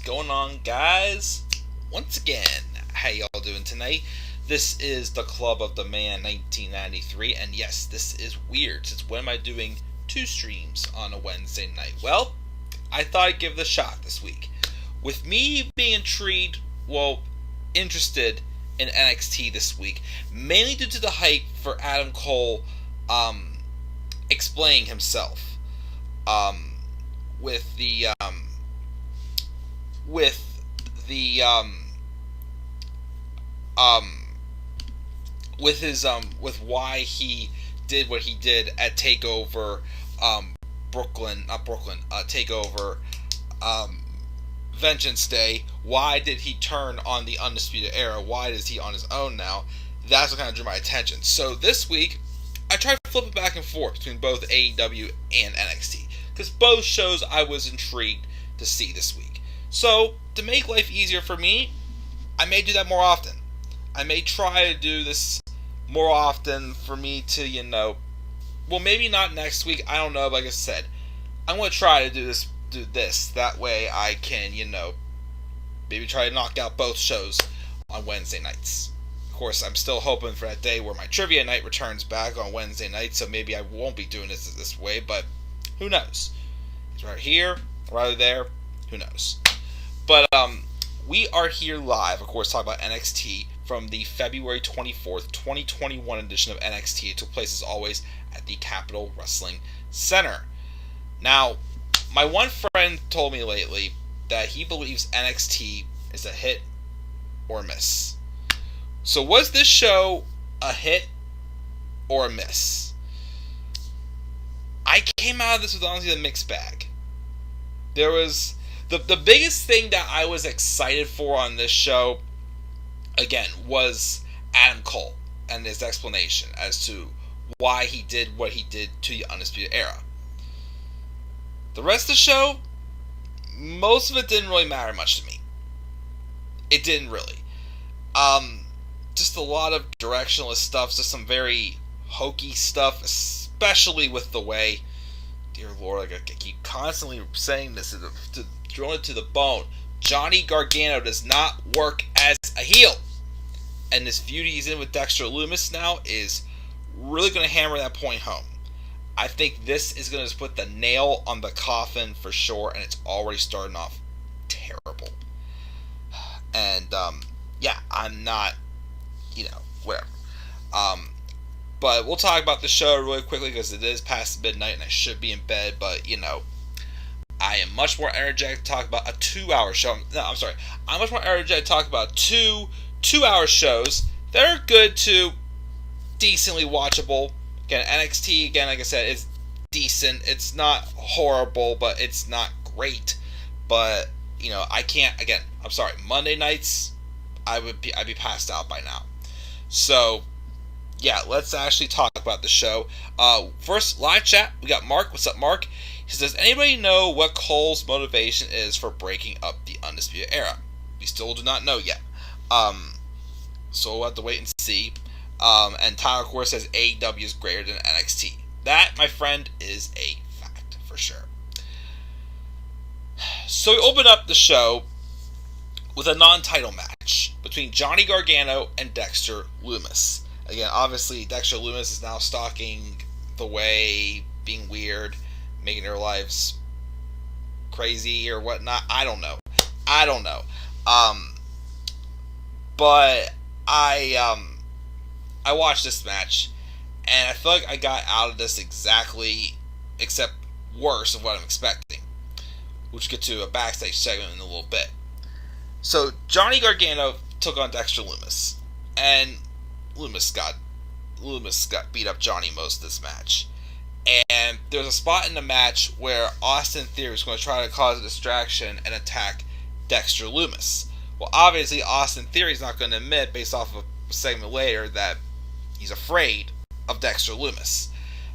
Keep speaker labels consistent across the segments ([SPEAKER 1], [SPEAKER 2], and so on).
[SPEAKER 1] going on, guys? Once again, how y'all doing tonight? This is the Club of the Man 1993, and yes, this is weird, since when am I doing two streams on a Wednesday night? Well, I thought I'd give it a shot this week. With me being interested in NXT this week, mainly due to the hype for Adam Cole explaining himself with why he did what he did at Takeover Takeover Vengeance Day. Why did he turn on the Undisputed Era? Why is he on his own now? That's what kind of drew my attention. So this week, I tried to flip it back and forth between both AEW and NXT, because both shows I was intrigued to see this week. So, to make life easier for me, I may do that more often. I may try to do this more often for me to, maybe not next week, I don't know, like I said, I'm going to try to do this, that way I can, maybe try to knock out both shows on Wednesday nights. Of course, I'm still hoping for that day where my trivia night returns back on Wednesday night, so maybe I won't be doing this way, but who knows? It's right here, right there, who knows? But we are here live, of course, talking about NXT from the February 24th, 2021 edition of NXT. It took place, as always, at the Capitol Wrestling Center. Now, my one friend told me lately that he believes NXT is a hit or a miss. So was this show a hit or a miss? I came out of this with honestly a mixed bag. There was the biggest thing that I was excited for on this show, again, was Adam Cole and his explanation as to why he did what he did to the Undisputed Era. The rest of the show, most of it didn't really matter much to me. It didn't really. Just a lot of directionless stuff, just some very hokey stuff, especially with the way, dear Lord, I keep constantly saying this, to drill it to the bone, Johnny Gargano does not work as a heel. And this feud he's in with Dexter Lumis now is really going to hammer that point home. I think this is going to put the nail on the coffin for sure, and it's already starting off terrible. And, I'm not, whatever. But we'll talk about the show really quickly because it is past midnight and I should be in bed, but, I am much more energetic to talk about a 2-hour show. No, I'm sorry. I'm much more energetic to talk about two 2-hour shows that are good to decently watchable. Again, NXT, again, like I said, is decent. It's not horrible, but it's not great. But, I can't, again, I'm sorry, Monday nights, I'd be passed out by now. So, yeah, let's actually talk about the show. First, live chat, we got Mark. What's up, Mark? He says, does anybody know what Cole's motivation is for breaking up the Undisputed Era? We still do not know yet. So we'll have to wait and see. And Tyler, of course, says AEW is greater than NXT. That, my friend, is a fact, for sure. So we open up the show with a non-title match between Johnny Gargano and Dexter Lumis. Again, obviously, Dexter Lumis is now stalking the way, being weird, making their lives crazy or whatnot. I don't know. But I watched this match, and I feel like I got out of this exactly, except worse of what I'm expecting. Which we'll get to a backstage segment in a little bit. So, Johnny Gargano took on Dexter Lumis, and Lumis got beat up Johnny most of this match. And there's a spot in the match where Austin Theory is going to try to cause a distraction and attack Dexter Lumis. Well, obviously, Austin Theory is not going to admit, based off of a segment later, that he's afraid of Dexter Lumis.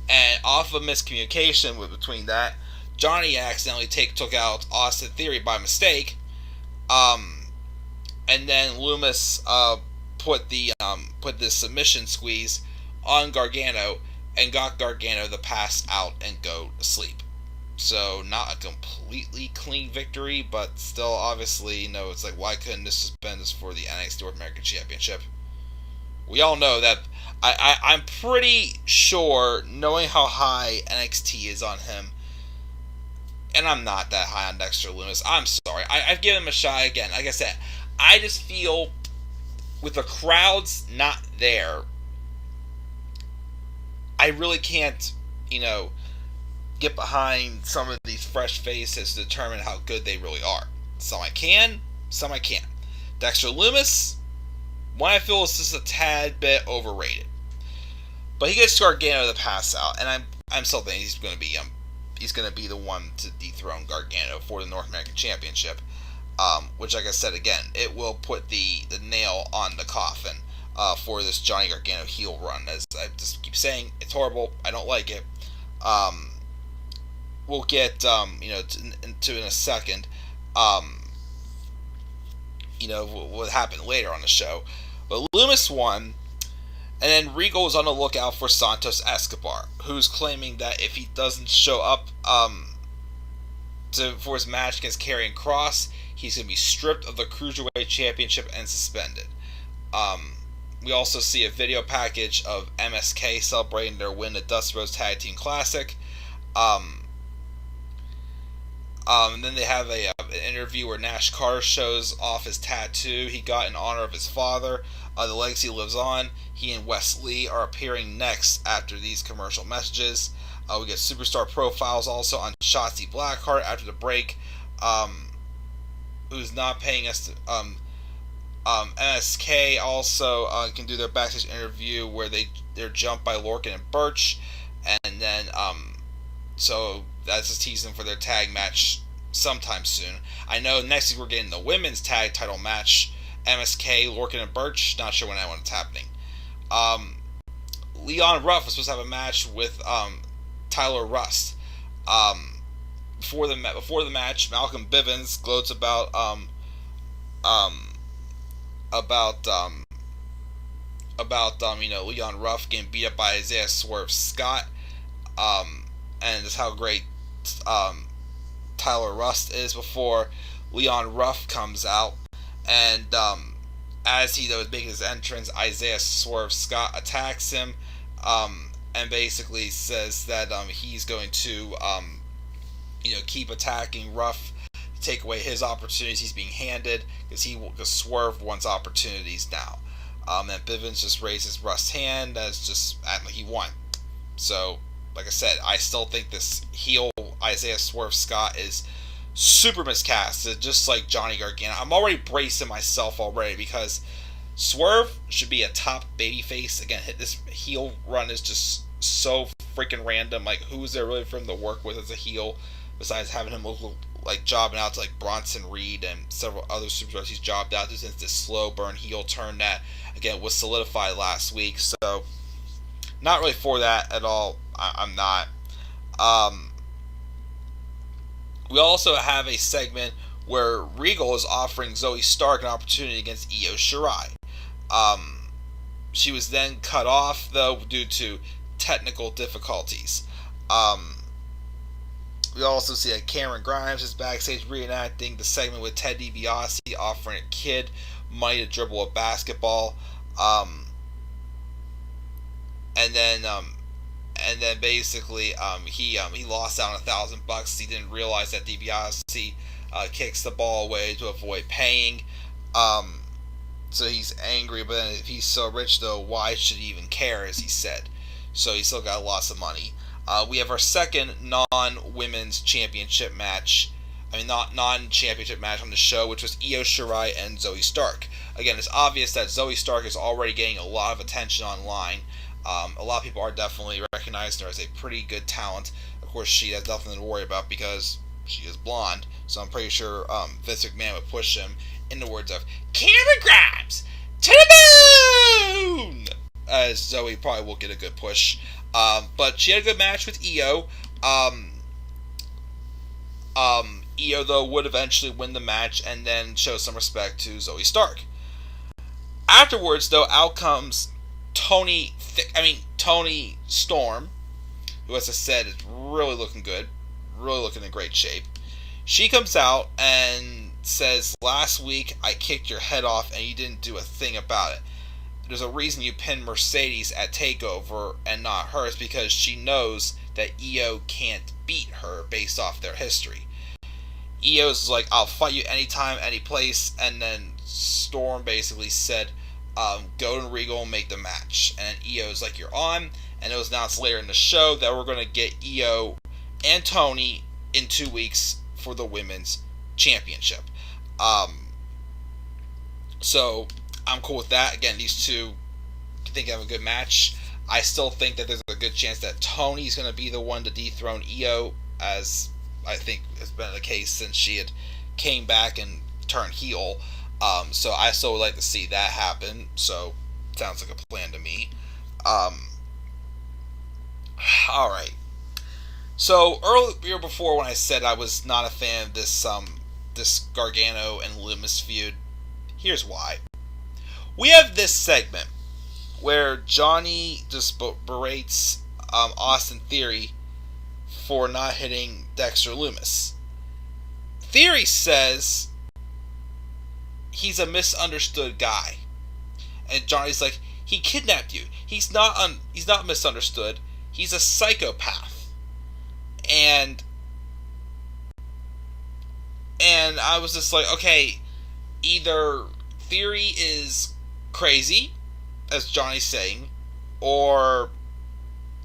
[SPEAKER 1] And off of miscommunication between that, Johnny accidentally took out Austin Theory by mistake. And then Lumis put this submission squeeze on Gargano and got Gargano to pass out and go to sleep. So not a completely clean victory, but still, obviously, it's like, why couldn't this suspend this for the NXT North American Championship? We all know that. I'm pretty sure, knowing how high NXT is on him, and I'm not that high on Dexter Loomis. I'm sorry. I've given him a shot again. Like I said, I just feel with the crowds not there, I really can't, get behind some of these fresh faces to determine how good they really are. Some I can, some I can't. Dexter Loomis, one I feel is just a tad bit overrated. But he gets Gargano to pass out, and I'm still thinking he's going to be the one to dethrone Gargano for the North American Championship. Which, like I said again, it will put the nail on the coffin for this Johnny Gargano heel run. As I just keep saying, it's horrible. I don't like it. We'll get into in a second. What happened later on the show. But Loomis won, and then Regal is on the lookout for Santos Escobar, who's claiming that if he doesn't show up for his match against Karrion Kross, he's going to be stripped of the Cruiserweight Championship and suspended. We also see a video package of MSK celebrating their win at Dusty Rhodes Tag Team Classic. And then they have an interview where Nash Carter shows off his tattoo he got in honor of his father. The legacy lives on. He and Wes Lee are appearing next after these commercial messages. We get superstar profiles also on Shotzi Blackheart after the break, who's not paying us to, MSK also can do their backstage interview where they're jumped by Lorcan and Birch, and then so that's just teasing for their tag match sometime soon. I know next week we're getting the women's tag title match, MSK, Lorcan and Birch. Not sure when that one's happening. Leon Ruff was supposed to have a match with Tyler Rust. Before the match, Malcolm Bivens gloats about Leon Ruff getting beat up by Isaiah Swerve Scott, and just how great Tyler Rust is before Leon Ruff comes out, and as he was making his entrance, Isaiah Swerve Scott attacks him, and basically says that he's going to keep attacking Ruff, take away his opportunities he's being handed, because Swerve wants opportunities now. And Bivens just raises Russ's hand as just acting like he won. So, like I said, I still think this heel Isaiah Swerve Scott is super miscasted, just like Johnny Gargano. I'm already bracing myself already because Swerve should be a top babyface. Again, this heel run is just so freaking random. Like, who is there really for him to work with as a heel besides having him look like jobbing out to like Bronson Reed and several other superstars he's jobbed out to since this slow burn heel turn that again was solidified last week. So not really for that at all. I'm not. We also have a segment where Regal is offering Zoe Stark an opportunity against Io Shirai. She was then cut off though due to technical difficulties. We also see that Cameron Grimes is backstage reenacting the segment with Ted DiBiase offering a kid money to dribble a basketball. And then basically he lost out on $1,000. He didn't realize that DiBiase kicks the ball away to avoid paying. So he's angry, but then if he's so rich though, why should he even care, as he said. So he still got lots of money. We have our second non-women's championship match. Non-championship match on the show, which was Io Shirai and Zoe Stark. Again, it's obvious that Zoe Stark is already getting a lot of attention online. A lot of people are definitely recognizing her as a pretty good talent. Of course, she has nothing to worry about because she is blonde. So I'm pretty sure Vince McMahon would push him in the words of Cameron Grimes to the moon, as Zoe probably will get a good push. But she had a good match with Io. Io, though, would eventually win the match and then show some respect to Zoe Stark. Afterwards, though, out comes Tony Storm, who, as I said, is really looking good. really looking in great shape. She comes out and says, "Last week I kicked your head off and you didn't do a thing about it. There's a reason you pinned Mercedes at TakeOver and not hers, because she knows that Io can't beat her based off their history." Io's like, "I'll fight you anytime, any place," and then Storm basically said, "Go to Regal and make the match." And then Io's like, "You're on," and it was announced later in the show that we're going to get Io and Tony in 2 weeks for the Women's Championship. So I'm cool with that. Again, these two I think have a good match. I still think that there's a good chance that Tony's going to be the one to dethrone Io, as I think has been the case since she had came back and turned heel. So I still would like to see that happen. So sounds like a plan to me. All right. So earlier before, when I said I was not a fan of this Gargano and Loomis feud, here's why. We have this segment where Johnny just berates Austin Theory for not hitting Dexter Loomis. Theory says he's a misunderstood guy, and Johnny's like, "He kidnapped you. He's not misunderstood. He's a psychopath." And I was just like, okay, either Theory is crazy, as Johnny's saying, or,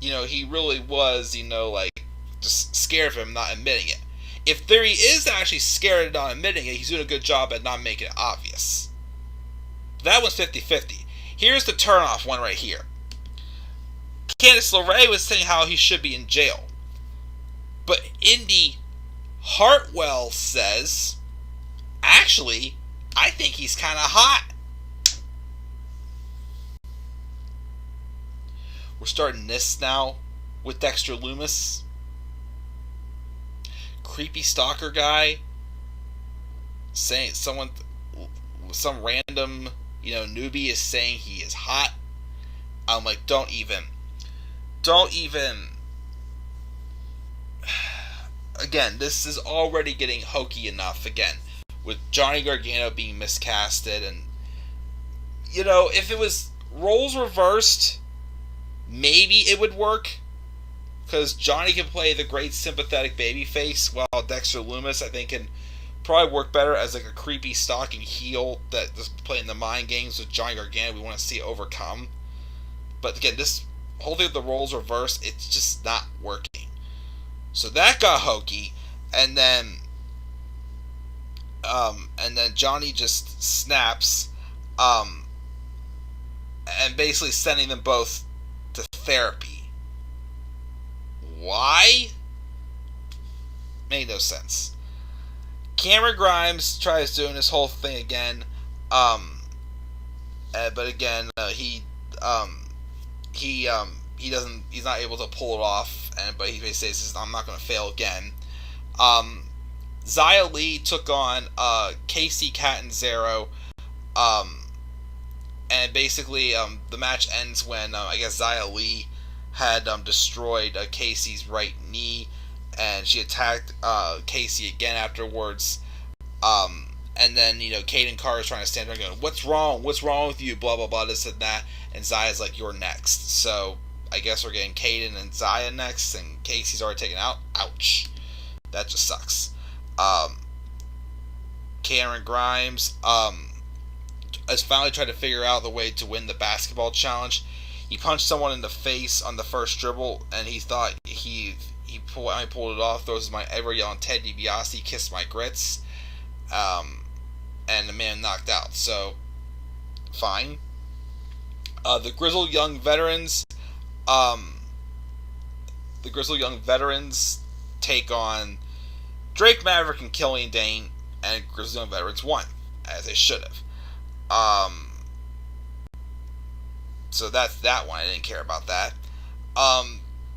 [SPEAKER 1] he really was, like, just scared of him not admitting it. If Theory is actually scared of not admitting it, he's doing a good job at not making it obvious. That one's 50-50. Here's the turnoff one right here. Candice LeRae was saying how he should be in jail. But Indy Hartwell says, actually, I think he's kind of hot. We're starting this now with Dexter Loomis. Creepy stalker guy saying some random, newbie is saying he is hot. I'm like, don't even. Again, this is already getting hokey enough, again, with Johnny Gargano being miscasted. And, if it was roles reversed, maybe it would work, because Johnny can play the great sympathetic babyface, while Dexter Loomis, I think, can probably work better as like a creepy stalking heel that just playing the mind games with Johnny Gargano we want to see overcome. But again, this whole thing with the roles reversed, it's just not working. So that got hokey, and then Johnny just snaps, and basically sending them both to therapy. Why? Made no sense. Cameron Grimes tries doing this whole thing again, but again he doesn't. He's not able to pull it off. But he says, "I'm not going to fail again." Xia Li took on Casey Catanzaro, and basically the match ends when I guess Xia Li had destroyed Casey's right knee, and she attacked Casey again afterwards. And then Caden Carr is trying to stand there going, "What's wrong? What's wrong with you?" Blah blah blah, this and that. And Zia's like, "You're next." So I guess we're getting Caden and Xia next, and Casey's already taken out. Ouch. That just sucks. Cameron Grimes has finally tried to figure out the way to win the basketball challenge. He punched someone in the face on the first dribble, and he thought he pulled it off. Throws my ever yelling Ted DiBiase, "Kiss my grits," and the man knocked out. So fine. The Grizzled Young Veterans. The Grizzled Young Veterans take on Drake Maverick and Killian Dane, and Grizzled Young Veterans won, as they should have. So that's that one. I didn't care about that.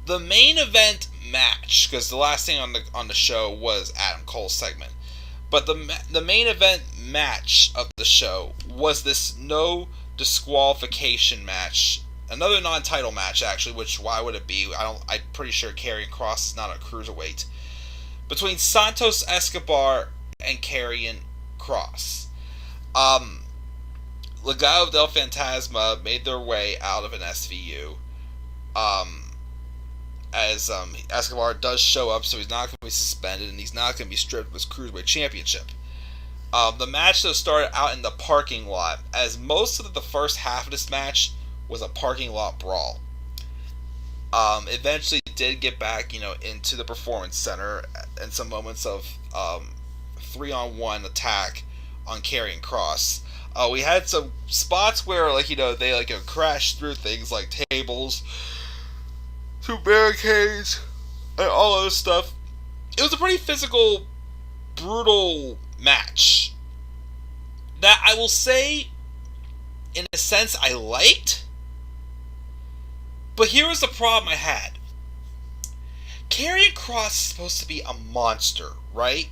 [SPEAKER 1] The main event match, because the last thing on the show was Adam Cole's segment, but the main event match of the show was this no disqualification match. Another non-title match, actually, which why would it be? I'm pretty sure Karrion Kross is not a cruiserweight. between Santos Escobar and Karrion Kross. Legado del Fantasma made their way out of an SVU. As Escobar does show up, so he's not going to be suspended, and he's not going to be stripped of his Cruiserweight Championship. The match, though, started out in the parking lot, as most of the first half of this match was a parking lot brawl. Eventually did get back, into the Performance Center and some moments of 3-on-1 attack on Karrion Kross. We had some spots where, they crashed through things like tables, through barricades, and all other stuff. It was a pretty physical, brutal match that I will say, in a sense, I liked. But here was the problem I had. Karrion Kross is supposed to be a monster, right?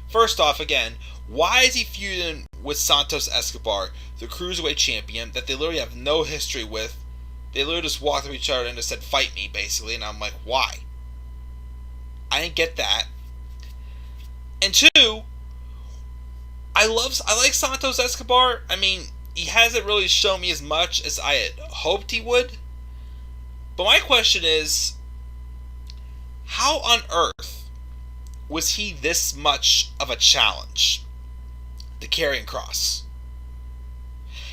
[SPEAKER 1] First off, again, why is he feuding with Santos Escobar, the Cruiserweight Champion, that they literally have no history with? They literally just walked up to each other and just said, "Fight me," basically, and I'm like, why? I didn't get that. And two, I like Santos Escobar. I mean, he hasn't really shown me as much as I had hoped he would. But my question is, how on earth was he this much of a challenge to Karrion Kross?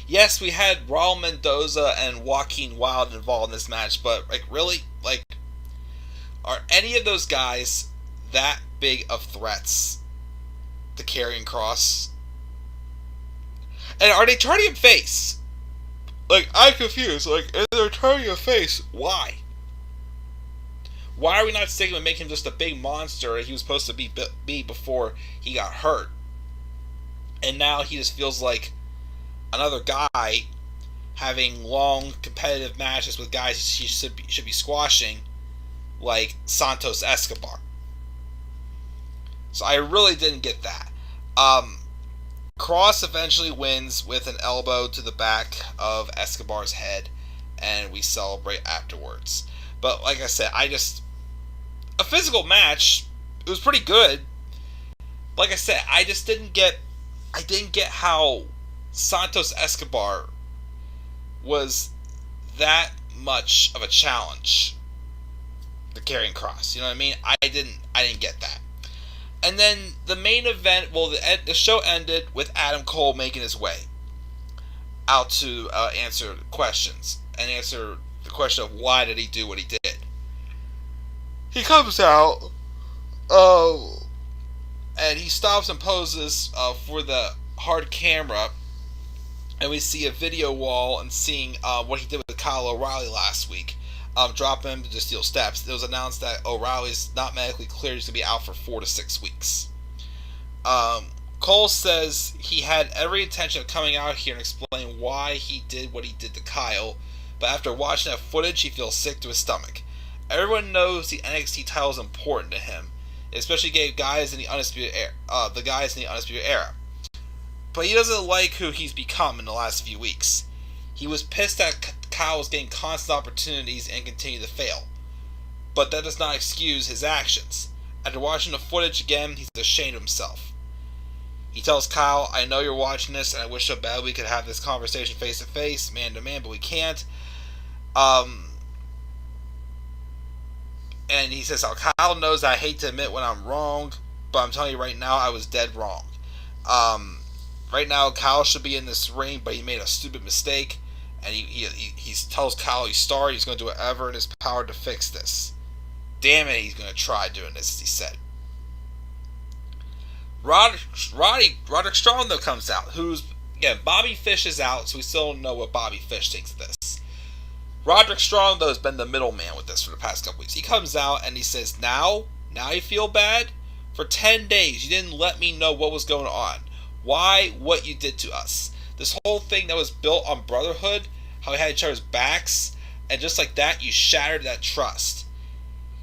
[SPEAKER 1] Yes, we had Raul Mendoza and Joaquin Wilde involved in this match, but really? Are any of those guys that big of threats to Karrion Kross? And are they turning him face? I'm confused. If they're turning him face, why? Why are we not sticking with making him just a big monster he was supposed to be before he got hurt? And now he just feels like another guy having long competitive matches with guys he should be squashing, like Santos Escobar. So I really didn't get that. Kross eventually wins with an elbow to the back of Escobar's head, and we celebrate afterwards. But like I said, a physical match. It was pretty good. Like I said, I didn't get how Santos Escobar was that much of a challenge to Karrion Kross. You know what I mean? I didn't get that. And then the main event, the show ended with Adam Cole making his way out to answer questions and answer the question of why did he do what he did. He comes out, and he stops and poses for the hard camera, and we see a video wall and seeing what he did with Kyle O'Reilly last week. Dropping him to steel steps. It was announced that O'Reilly's not medically cleared. He's going to be out for 4 to 6 weeks. Cole says he had every intention of coming out here and explaining why he did what he did to Kyle, but after watching that footage, he feels sick to his stomach. Everyone knows the NXT title is important to him, especially gave guys in the Undisputed Era. But he doesn't like who he's become in the last few weeks. He was pissed that Kyle was getting constant opportunities and continued to fail. But that does not excuse his actions. After watching the footage again, he's ashamed of himself. He tells Kyle, "I know you're watching this, and I wish so bad we could have this conversation face to face, man to man, but we can't." And he says how Kyle knows I hate to admit when I'm wrong, but I'm telling you right now, I was dead wrong. Right now, Kyle should be in this ring, but he made a stupid mistake. And he tells Kyle he's sorry, he's going to do whatever in his power to fix this. Damn it, he's going to try doing this, as he said. Roderick Strong, though, comes out. Bobby Fish is out, so we still don't know what Bobby Fish thinks of this. Roderick Strong, though, has been the middleman with this for the past couple weeks. He comes out and he says, Now you feel bad? For 10 days, you didn't let me know what was going on. Why? What you did to us. This whole thing that was built on brotherhood, how we had each other's backs, and just like that, you shattered that trust.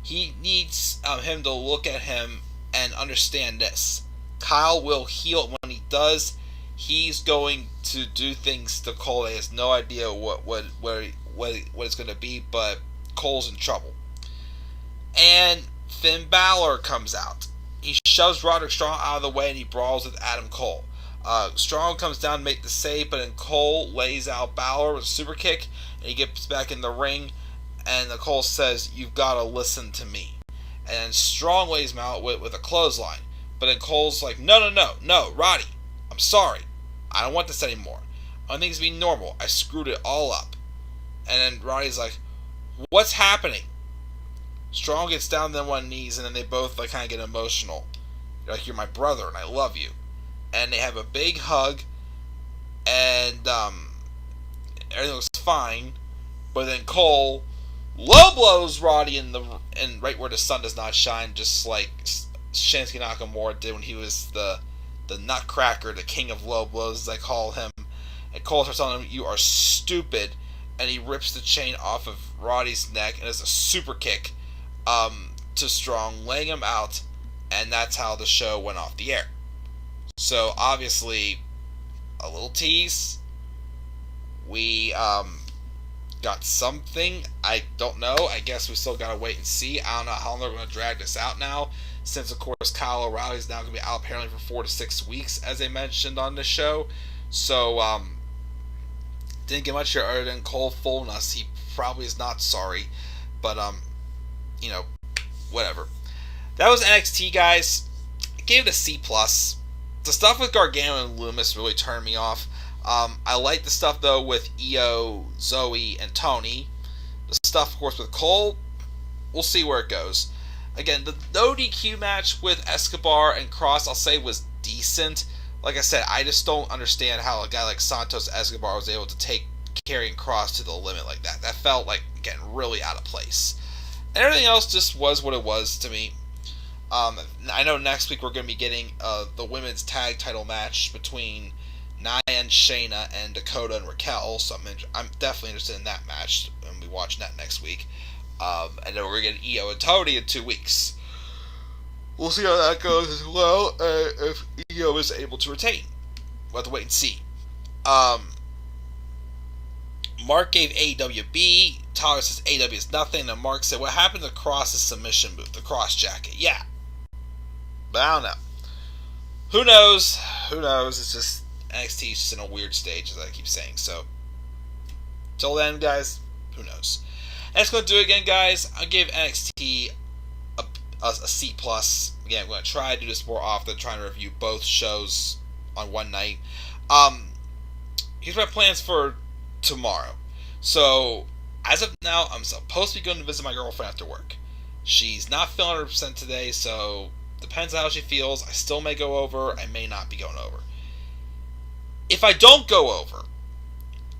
[SPEAKER 1] He needs him to look at him and understand this. Kyle will heal. When he does, he's going to do things to Cole. He has no idea what it's going to be, but Cole's in trouble. And Finn Balor comes out. shoves Roderick Strong out of the way and he brawls with Adam Cole. Strong comes down to make the save, but then Cole lays out Balor with a super kick, and he gets back in the ring, and Cole says, "You've got to listen to me." And then Strong lays him out with a clothesline. But then Cole's like, no, Roddy, I'm sorry. I don't want this anymore. I want things to be normal. I screwed it all up. And then Roddy's like, what's happening? Strong gets down on one knees, and then they both kind of get emotional. You're like, you're my brother, and I love you. And they have a big hug, and everything looks fine. But then Cole low blows Roddy in right where the sun does not shine, just like Shinsuke Nakamura did when he was the Nutcracker, the king of low blows, as I call him. And Cole starts telling him, "You are stupid," and he rips the chain off of Roddy's neck, and it's a super kick to Strong, laying him out, and that's how the show went off the air. So obviously, a little tease. We got something. I don't know. I guess we still gotta wait and see. I don't know how long they're gonna drag this out now, since of course Kyle O'Reilly's now gonna be out apparently for 4 to 6 weeks, as they mentioned on the show. So didn't get much here other than Cole fooling us. He probably is not sorry, but whatever. That was NXT, guys. I gave it a C+. The stuff with Gargano and Loomis really turned me off. I like the stuff, though, with Io, Zoe, and Tony. The stuff, of course, with Cole, we'll see where it goes. Again, the no DQ match with Escobar and Cross, I'll say, was decent. Like I said, I just don't understand how a guy like Santos Escobar was able to take carrying Cross to the limit like that. That felt like, again, really out of place. And everything else just was what it was to me. I know next week we're going to be getting the women's tag title match between Nia and Shayna and Dakota and Raquel, so I'm definitely interested in that match, and we watch that next week. And then we're going to get Io and Tony in 2 weeks. We'll see how that goes as well, if Io is able to retain. We'll have to wait and see. Mark gave AEW B. Tyler says AEW is nothing, and Mark said, what happened to Cross's submission move, the cross jacket? Yeah. But I don't know. Who knows? It's just NXT is just in a weird stage, as I keep saying. So, till then, guys, who knows? And that's going to do it again, guys. I give NXT a C+. Again, I'm going to try to do this more often, trying to review both shows on one night. Here's my plans for tomorrow. So, as of now, I'm supposed to be going to visit my girlfriend after work. She's not feeling 100% today, so depends on how she feels. I still may go over. I may not be going over. If I don't go over,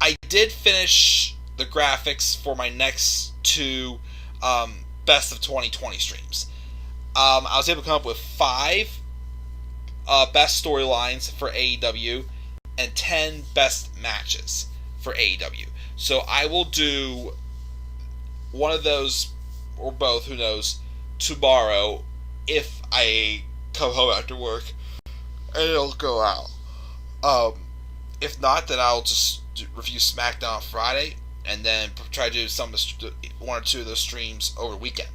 [SPEAKER 1] I did finish the graphics for my next 2 Best of 2020 streams. I was able to come up with 5 best storylines for AEW and 10 best matches for AEW. So I will do one of those, or both, who knows, tomorrow if I come home after work, and it'll go out. If not, then I'll just review SmackDown on Friday, and then try to do 1 or 2 of those streams over the weekend.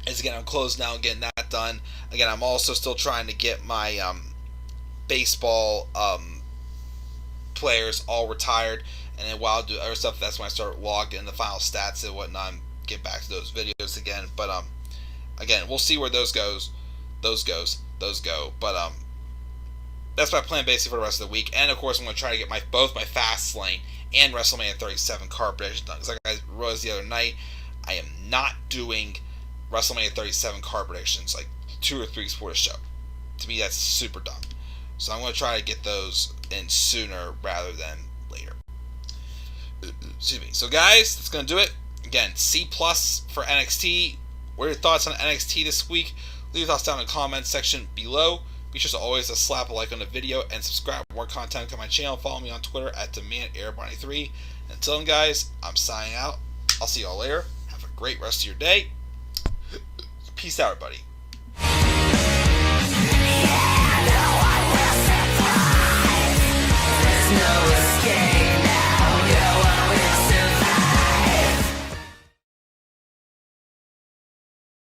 [SPEAKER 1] As again, I'm close now and getting that done. Again, I'm also still trying to get my baseball players all retired, and then while I do other stuff, that's when I start logging in the final stats and whatnot, and get back to those videos again. But again, we'll see where those go. But that's my plan basically for the rest of the week. And of course, I'm going to try to get both my Fastlane and WrestleMania 37 card predictions done. Because like I realized the other night, I am not doing WrestleMania 37 card predictions like 2 or 3 weeks before the show. To me, that's super dumb. So I'm going to try to get those in sooner rather than later. Excuse me. So guys, that's going to do it. Again, C+ for NXT. What are your thoughts on NXT this week? Leave your thoughts down in the comments section below. Be sure to always slap a like on the video and subscribe for more content to my channel. Follow me on Twitter at DemandAir93. Until then, guys, I'm signing out. I'll see y'all later. Have a great rest of your day. Peace out, everybody.